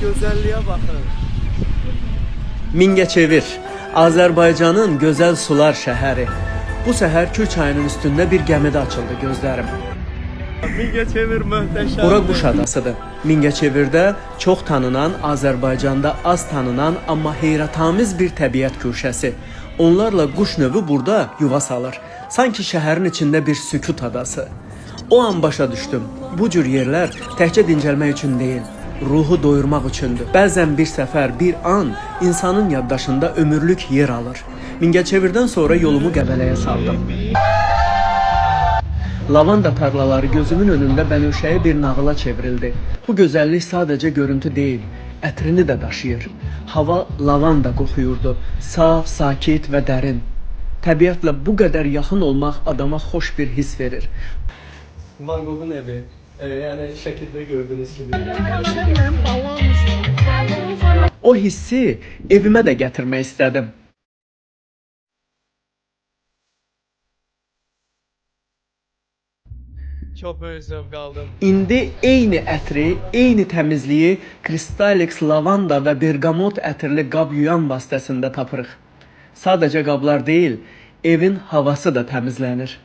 gözəlliyə baxın. Mingəçevir, Azərbaycanın gözəl sular şəhəri. Bu səhər Kür çayının üstündə bir gəmidə açıldı gözlərim. Mingəçevir möhtəşəm. Bura Quş adasıdır. Mingəçevirdə çox tanınan, Azərbaycanda az tanınan, amma heyrətamiz bir təbiət güşəsi. Onlarla quş növü burada yuva salır. Sanki şəhərin içində bir sükut adası. O an başa düşdüm. Bu cür yerlər təkcə dincəlmək üçün deyil, ruhu doyurmaq üçündür. Bəzən bir səfər, bir an insanın yaddaşında ömürlük yer alır. Mingəçevirdən sonra yolumu Qəbələyə saldım. Lavanda tarlaları gözümün önündə bənövşəyi bir nağıla çevrildi. Bu gözəllik sadəcə görüntü deyil, ətrini də daşıyır. Hava lavanda qoxuyurdu, saf, sakit və dərin. Təbiətlə bu qədər yaxın olmaq adama xoş bir his verir. Van Gogh'un evi, yəni şəkildə gördüyünüz kimi. O hissi evimə də gətirmək istədim. Çox böyük zövq aldım. İndi eyni ətri, eyni təmizliyi Crystalix lavanda və bergamot ətirli qab yuyan vasitəsində tapırıq. Sadəcə qablar deyil, evin havası da təmizlənir.